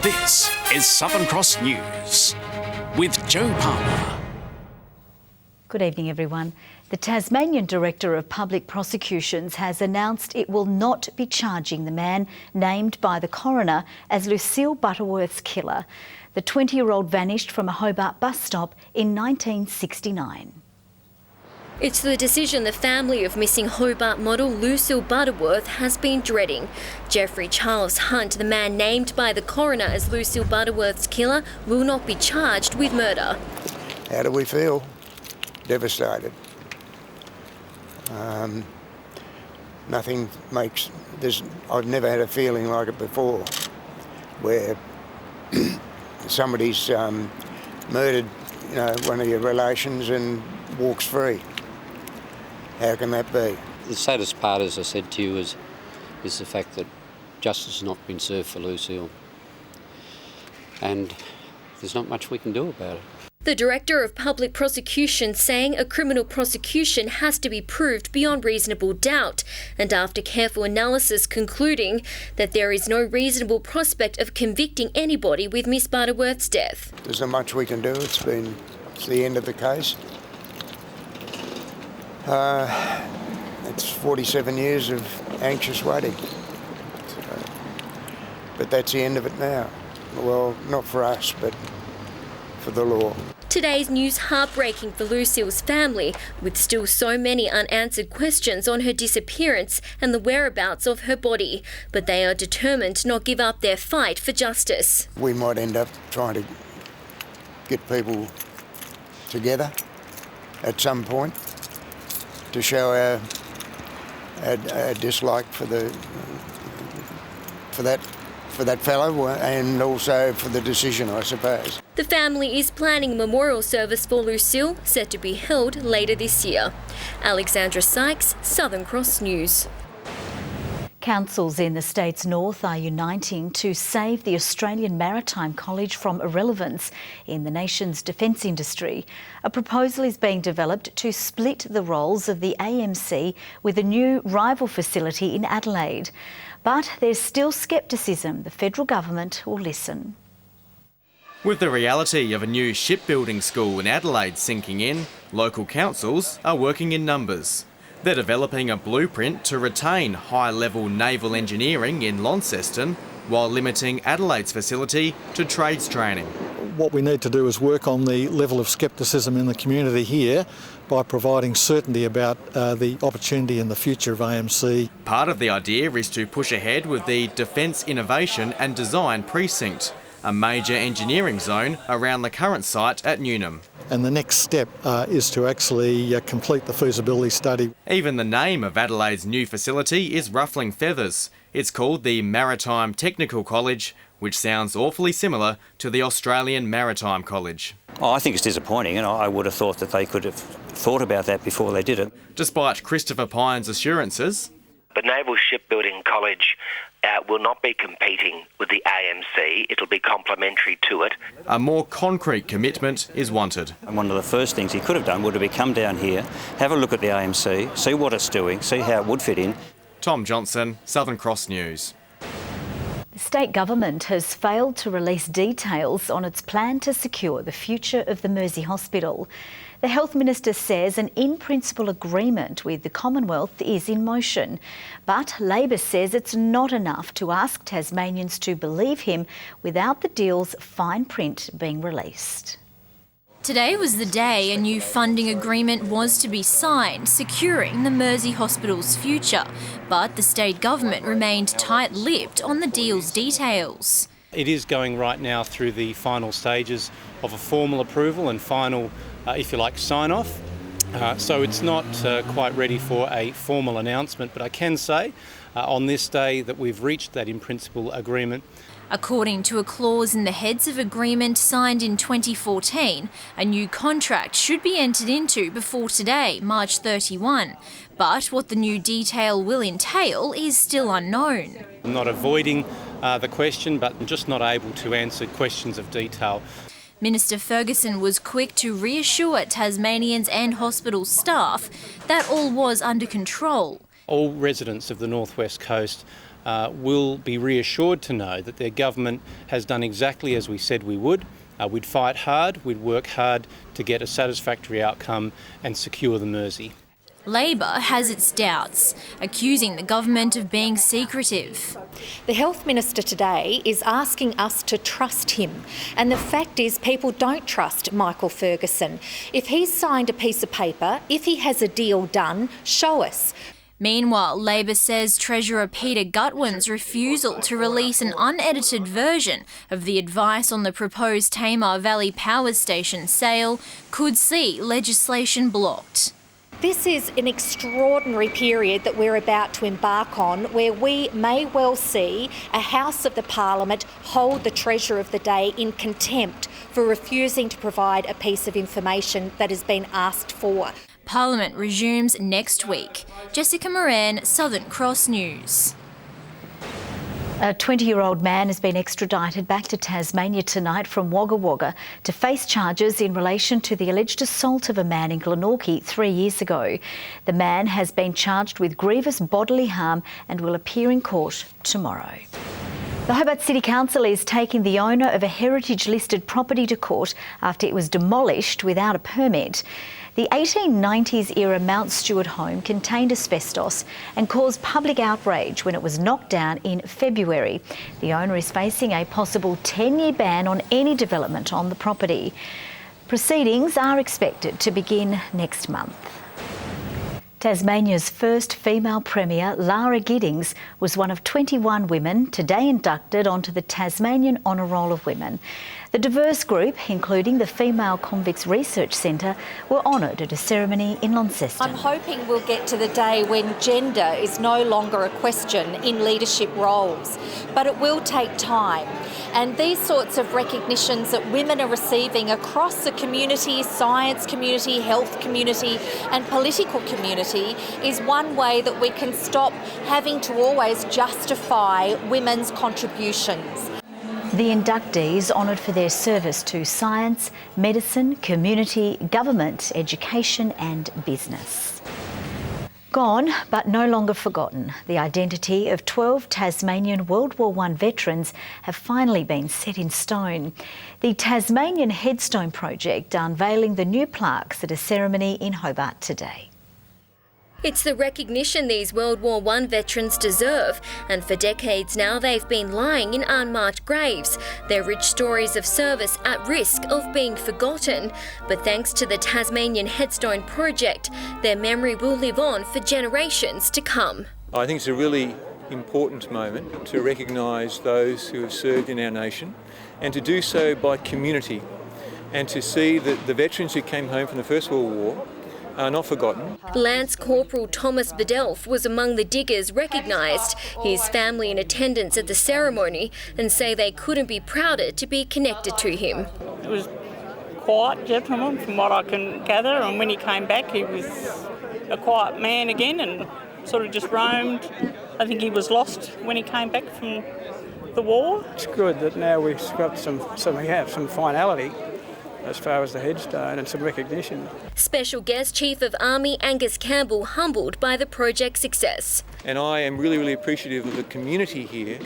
This is Southern Cross News with Joe Palmer. Good evening, everyone. The Tasmanian Director of Public Prosecutions has announced it will not be charging the man named by the coroner as Lucille Butterworth's killer. The 20-year-old vanished from a Hobart bus stop in 1969. It's the decision the family of missing Hobart model Lucille Butterworth has been dreading. Jeffrey Charles Hunt, the man named by the coroner as Lucille Butterworth's killer, will not be charged with murder. How do we feel? Devastated. Nothing makes this. I've never had a feeling like it before, where somebody's murdered, one of your relations and walks free. How can that be? The saddest part, as I said to you, is the fact that justice has not been served for Lucille, and there's not much we can do about it. The Director of Public Prosecution saying a criminal prosecution has to be proved beyond reasonable doubt, and after careful analysis concluding that there is no reasonable prospect of convicting anybody with Miss Butterworth's death. There's not much we can do. It's the end of the case. It's 47 years of anxious waiting. But that's the end of it now. Well, not for us, but for the law. Today's news heartbreaking for Lucille's family, with still so many unanswered questions on her disappearance and the whereabouts of her body. But they are determined to not give up their fight for justice. We might end up trying to get people together at some point to show our dislike for that fellow, and also for the decision, I suppose. The family is planning a memorial service for Lucille, set to be held later this year. Alexandra Sykes, Southern Cross News. Councils in the state's north are uniting to save the Australian Maritime College from irrelevance in the nation's defence industry. A proposal is being developed to split the roles of the AMC with a new rival facility in Adelaide. But there's still scepticism the federal government will listen. With the reality of a new shipbuilding school in Adelaide sinking in, local councils are working in numbers. They're developing a blueprint to retain high-level naval engineering in Launceston while limiting Adelaide's facility to trades training. What we need to do is work on the level of scepticism in the community here by providing certainty about the opportunity and the future of AMC. Part of the idea is to push ahead with the Defence Innovation and Design Precinct, a major engineering zone around the current site at Newnham. And the next step is to actually complete the feasibility study. Even the name of Adelaide's new facility is ruffling feathers. It's called the Maritime Technical College, which sounds awfully similar to the Australian Maritime College. I think it's disappointing, and I would have thought that they could have thought about that before they did it. Despite Christopher Pine's assurances, the Naval Shipbuilding College will not be competing with the AMC. It'll be complementary to it. A more concrete commitment is wanted. And one of the first things he could have done would have been come down here, have a look at the AMC, see what it's doing, see how it would fit in. Tom Johnson, Southern Cross News. The state government has failed to release details on its plan to secure the future of the Mersey Hospital. The Health Minister says an in-principle agreement with the Commonwealth is in motion, but Labor says it's not enough to ask Tasmanians to believe him without the deal's fine print being released. Today was the day a new funding agreement was to be signed, securing the Mersey Hospital's future, but the state government remained tight-lipped on the deal's details. It is going right now through the final stages of a formal approval and final, if you like, sign-off. So it's not quite ready for a formal announcement, but I can say on this day that we've reached that in-principle agreement. According to a clause in the Heads of Agreement signed in 2014, a new contract should be entered into before today, March 31. But what the new detail will entail is still unknown. I'm not avoiding the question, but I'm just not able to answer questions of detail. Minister Ferguson was quick to reassure Tasmanians and hospital staff that all was under control. All residents of the North West Coast will be reassured to know that their government has done exactly as we said we would. We'd fight hard, we'd work hard to get a satisfactory outcome and secure the Mersey. Labor has its doubts, accusing the government of being secretive. The Health Minister today is asking us to trust him, and the fact is people don't trust Michael Ferguson. If he's signed a piece of paper, if he has a deal done, show us. Meanwhile, Labor says Treasurer Peter Gutwin's refusal to release an unedited version of the advice on the proposed Tamar Valley Power Station sale could see legislation blocked. This is an extraordinary period that we're about to embark on, where we may well see a House of the Parliament hold the Treasurer of the Day in contempt for refusing to provide a piece of information that has been asked for. Parliament resumes next week. Jessica Moran, Southern Cross News. A 20-year-old man has been extradited back to Tasmania tonight from Wagga Wagga to face charges in relation to the alleged assault of a man in Glenorchy 3 years ago. The man has been charged with grievous bodily harm and will appear in court tomorrow. The Hobart City Council is taking the owner of a heritage-listed property to court after it was demolished without a permit. The 1890s-era Mount Stewart home contained asbestos and caused public outrage when it was knocked down in February. The owner is facing a possible 10-year ban on any development on the property. Proceedings are expected to begin next month. Tasmania's first female Premier, Lara Giddings, was one of 21 women today inducted onto the Tasmanian Honour Roll of Women. The diverse group, including the Female Convicts Research Centre, were honoured at a ceremony in Launceston. I'm hoping we'll get to the day when gender is no longer a question in leadership roles, but it will take time. And these sorts of recognitions that women are receiving across the community, science community, health community and political community is one way that we can stop having to always justify women's contributions. The inductees honoured for their service to science, medicine, community, government, education and business. Gone, but no longer forgotten, the identity of 12 Tasmanian World War I veterans have finally been set in stone. The Tasmanian Headstone project unveiling the new plaques at a ceremony in Hobart today. It's the recognition these World War I veterans deserve, and for decades now they've been lying in unmarked graves, their rich stories of service at risk of being forgotten. But thanks to the Tasmanian Headstone project, their memory will live on for generations to come. I think it's a really important moment to recognise those who have served in our nation, and to do so by community, and to see that the veterans who came home from the First World War are not forgotten. Lance Corporal Thomas Bedelf was among the diggers recognised, his family in attendance at the ceremony, and say they couldn't be prouder to be connected to him. It was quiet gentleman from what I can gather, and when he came back he was a quiet man again and sort of just roamed. I think he was lost when he came back from the war. It's good that now we've got some finality as far as the headstone and some recognition. Special guest Chief of Army Angus Campbell humbled by the project's success. And I am really, really appreciative of the community here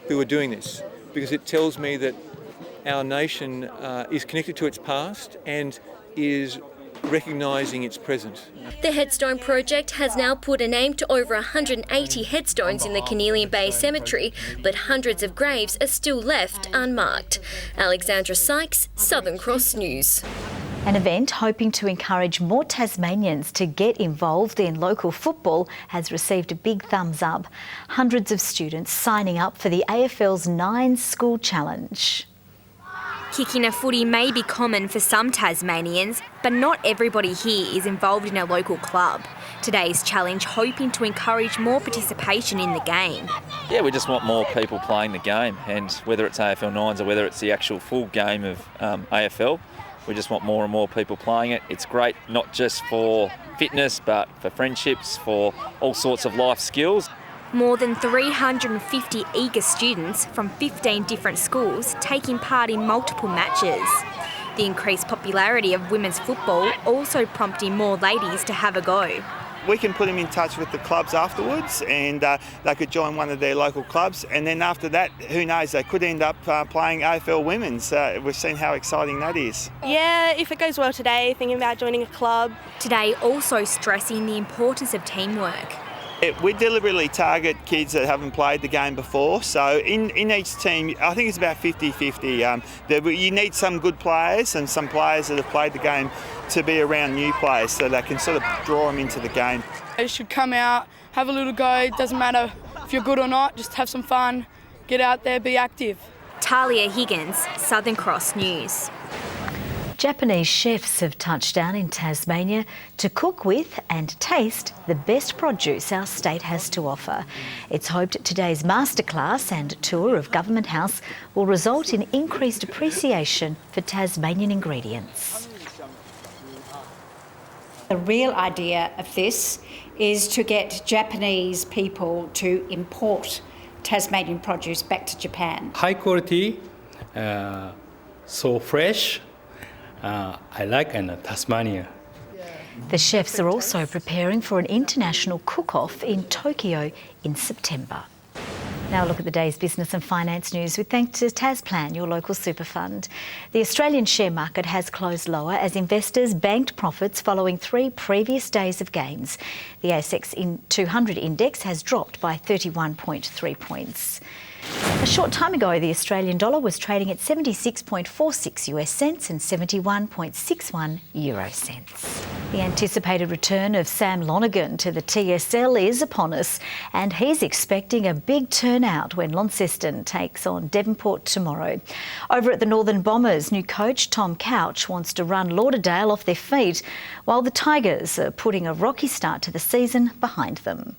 who are doing this, because it tells me that our nation is connected to its past and is recognising its present. The Headstone project has now put a name to over 180 headstones in the Cornelian Bay Cemetery, but hundreds of graves are still left unmarked. Alexandra Sykes, Southern Cross News. An event hoping to encourage more Tasmanians to get involved in local football has received a big thumbs up. Hundreds of students signing up for the AFL's 9 School Challenge. Kicking a footy may be common for some Tasmanians, but not everybody here is involved in a local club. Today's challenge hoping to encourage more participation in the game. Yeah, we just want more people playing the game, and whether it's AFL 9s or whether it's the actual full game of AFL, we just want more and more people playing it. It's great not just for fitness, but for friendships, for all sorts of life skills. More than 350 eager students from 15 different schools taking part in multiple matches. The increased popularity of women's football also prompting more ladies to have a go. we can put them in touch with the clubs afterwards, and they could join one of their local clubs, and then after that, who knows, they could end up playing AFL Women's. We've seen how exciting that is. Yeah, if it goes well today, thinking about joining a club. Today also stressing the importance of teamwork. We deliberately target kids that haven't played the game before, so in each team, I think it's about 50-50. You need some good players and some players that have played the game to be around new players so they can sort of draw them into the game. They should come out, have a little go. It doesn't matter if you're good or not, just have some fun, get out there, be active. Talia Higgins, Southern Cross News. Japanese chefs have touched down in Tasmania to cook with and taste the best produce our state has to offer. It's hoped today's masterclass and tour of Government House will result in increased appreciation for Tasmanian ingredients. The real idea of this is to get Japanese people to import Tasmanian produce back to Japan. High quality, so fresh. I like in Tasmania. The chefs are also preparing for an international cook-off in Tokyo in September. Now a look at the day's business and finance news with thanks to Tasplan, your local super fund. The Australian share market has closed lower as investors banked profits following 3 previous days of gains. The ASX 200 index has dropped by 31.3 points. A short time ago, the Australian dollar was trading at 76.46 US cents and 71.61 euro cents. The anticipated return of Sam Lonergan to the TSL is upon us, and he's expecting a big turnout when Launceston takes on Devonport tomorrow. Over at the Northern Bombers, new coach Tom Couch wants to run Lauderdale off their feet, while the Tigers are putting a rocky start to the season behind them.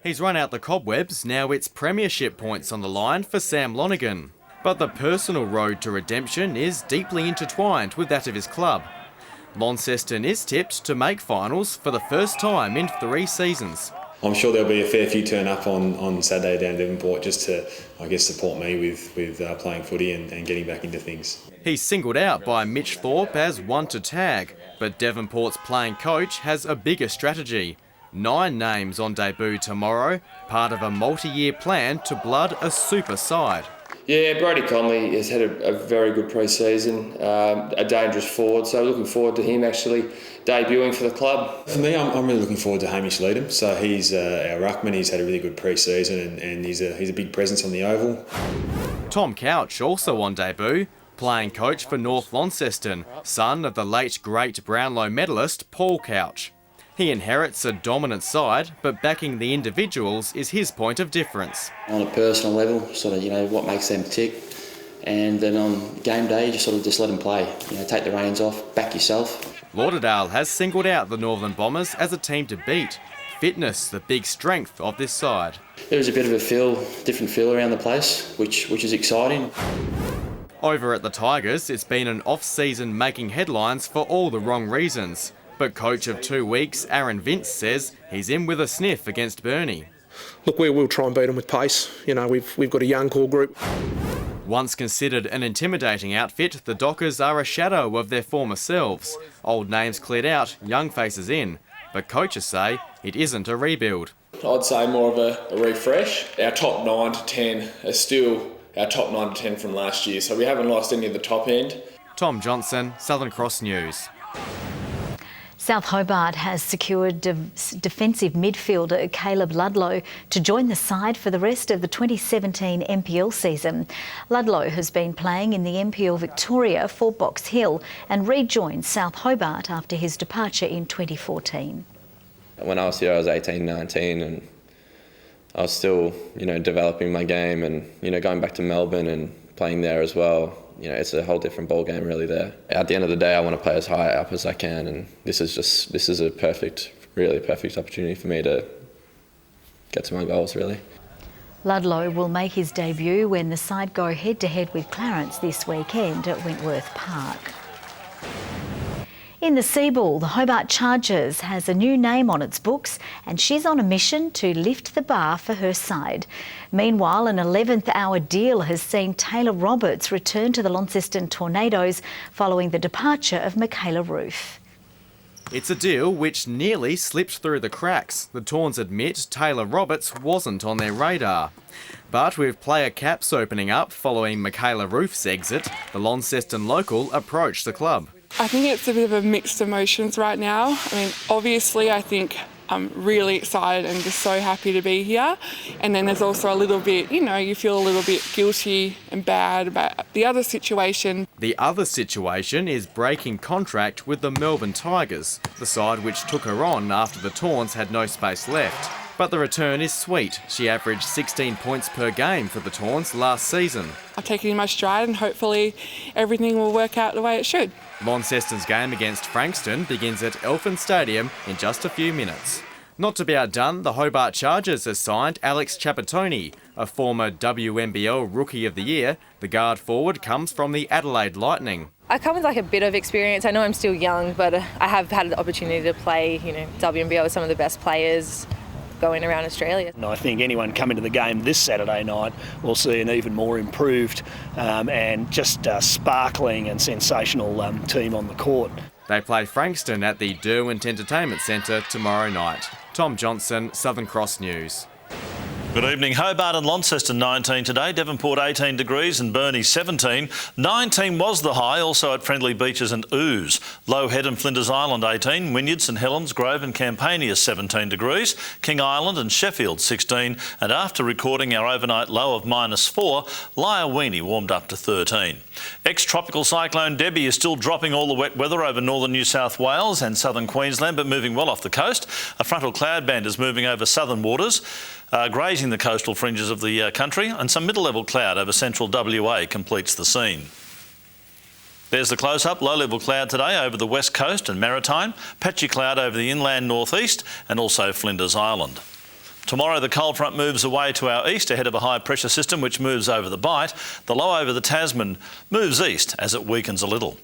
He's run out the cobwebs, now it's premiership points on the line for Sam Lonergan. But the personal road to redemption is deeply intertwined with that of his club. Launceston is tipped to make finals for the first time in 3 seasons. I'm sure there'll be a fair few turn up on Saturday down Devonport just to, I guess, support me with playing footy and getting back into things. He's singled out by Mitch Thorpe as one to tag, but Devonport's playing coach has a bigger strategy. 9 names on debut tomorrow, part of a multi-year plan to blood a super side. Yeah, Brody Conley has had a very good pre-season, a dangerous forward, so looking forward to him actually debuting for the club. For me, I'm really looking forward to Hamish Leadham. So he's our ruckman, he's had a really good pre-season and he's a big presence on the oval. Tom Couch also on debut, playing coach for North Launceston, son of the late great Brownlow medalist Paul Couch. He inherits a dominant side, but backing the individuals is his point of difference. On a personal level, sort of, what makes them tick, and then on game day, you just let them play. Take the reins off, back yourself. Lauderdale has singled out the Northern Bombers as a team to beat. Fitness, the big strength of this side. There was a bit of a different feel around the place, which is exciting. Over at the Tigers, it's been an off-season making headlines for all the wrong reasons. But coach of 2 weeks, Aaron Vince, says he's in with a sniff against Burnie. Look, we will try and beat them with pace. We've got a young core group. Once considered an intimidating outfit, the Dockers are a shadow of their former selves. Old names cleared out, young faces in. But coaches say it isn't a rebuild. I'd say more of a refresh. Our top 9 to 10 are still our top 9 to 10 from last year, so we haven't lost any of the top end. Tom Johnson, Southern Cross News. South Hobart has secured defensive midfielder Caleb Ludlow to join the side for the rest of the 2017 NPL season. Ludlow has been playing in the NPL Victoria for Box Hill and rejoined South Hobart after his departure in 2014. When I was here, I was 18, 19, and I was still, developing my game and, going back to Melbourne and playing there as well. It's a whole different ball game really there. At the end of the day, I want to play as high up as I can, and this is a really perfect opportunity for me to get to my goals really. Ludlow will make his debut when the side go head-to-head with Clarence this weekend at Wentworth Park. In the Seaball, the Hobart Chargers has a new name on its books and she's on a mission to lift the bar for her side. Meanwhile, an 11th hour deal has seen Taylor Roberts return to the Launceston Tornadoes following the departure of Michaela Roof. It's a deal which nearly slipped through the cracks. The Tawns admit Taylor Roberts wasn't on their radar. But with player caps opening up following Michaela Roof's exit, the Launceston local approached the club. I think it's a bit of a mixed emotions right now. I mean, obviously I think I'm really excited and just so happy to be here. And then there's also a little bit, you feel a little bit guilty and bad about the other situation. The other situation is breaking contract with the Melbourne Tigers, the side which took her on after the Tawns had no space left. But the return is sweet. She averaged 16 points per game for the Tawns last season. I'll take it in my stride and hopefully everything will work out the way it should. Launceston's game against Frankston begins at Elfin Stadium in just a few minutes. Not to be outdone, the Hobart Chargers has signed Alex Chapatoni, a former WNBL Rookie of the Year. The guard forward comes from the Adelaide Lightning. I come with a bit of experience. I know I'm still young, but I have had the opportunity to play, WNBL with some of the best players going around Australia. And I think anyone coming to the game this Saturday night will see an even more improved and just sparkling and sensational team on the court. They play Frankston at the Derwent Entertainment Centre tomorrow night. Tom Johnson, Southern Cross News. Good evening. Hobart and Launceston 19 today, Devonport 18 degrees and Burnie 17. 19 was the high, also at Friendly Beaches and Ooze. Low Head and Flinders Island 18, Wynyard, St Helens, Grove and Campania 17 degrees, King Island and Sheffield 16, and after recording our overnight low of -4, Lyawini warmed up to 13. Ex-tropical cyclone Debbie is still dropping all the wet weather over northern New South Wales and southern Queensland, but moving well off the coast. A frontal cloud band is moving over southern waters, grazing the coastal fringes of the country, and some middle-level cloud over central WA completes the scene. There's the close-up. Low-level cloud today over the west coast and Maritime, patchy cloud over the inland northeast and also Flinders Island. Tomorrow the cold front moves away to our east ahead of a high pressure system which moves over the Bight. The low over the Tasman moves east as it weakens a little.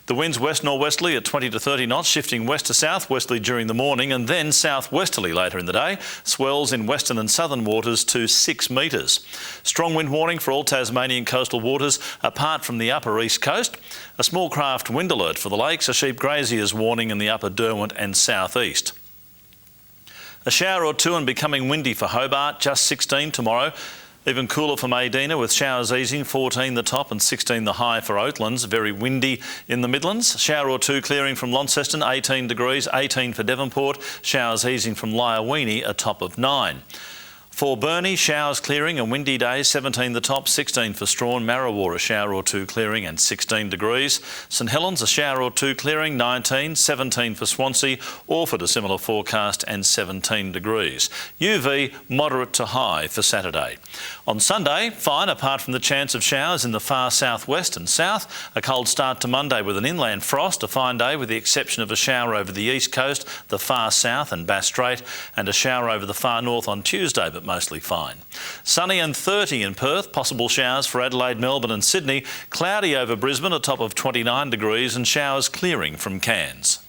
The winds west-northwesterly at 20 to 30 knots, shifting west to southwesterly during the morning and then southwesterly later in the day. Swells in western and southern waters to 6 metres. Strong wind warning for all Tasmanian coastal waters apart from the upper east coast. A small craft wind alert for the lakes, a sheep grazier's warning in the upper Derwent and southeast. A shower or two and becoming windy for Hobart, just 16 tomorrow. Even cooler for Maydena with showers easing, 14 the top and 16 the high for Oatlands. Very windy in the Midlands. Shower or two clearing from Launceston, 18 degrees, 18 for Devonport. Showers easing from Lyawini, a top of 9. For Burnie, showers clearing and windy days, 17 the top, 16 for Strawn. Marrawar, a shower or two clearing and 16 degrees. St Helens, a shower or two clearing, 19, 17 for Swansea. Orford, a similar forecast and 17 degrees. UV, moderate to high for Saturday. On Sunday, fine apart from the chance of showers in the far southwest and south. A cold start to Monday with an inland frost, a fine day with the exception of a shower over the east coast, the far south and Bass Strait, and a shower over the far north on Tuesday, but mostly fine. Sunny and 30 in Perth, possible showers for Adelaide, Melbourne and Sydney. Cloudy over Brisbane, a top of 29 degrees and showers clearing from Cairns.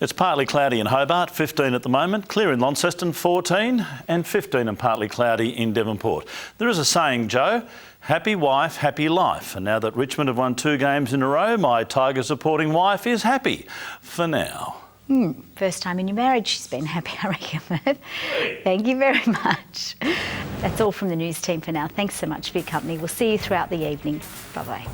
It's partly cloudy in Hobart, 15 at the moment, clear in Launceston, 14 and 15 and partly cloudy in Devonport. There is a saying, Joe, happy wife, happy life. And now that Richmond have won 2 games in a row, my Tiger supporting wife is happy for now. First time in your marriage she's been happy, I reckon. Thank you very much. That's all from the news team for now. Thanks so much for your company. We'll see you throughout the evening. Bye-bye.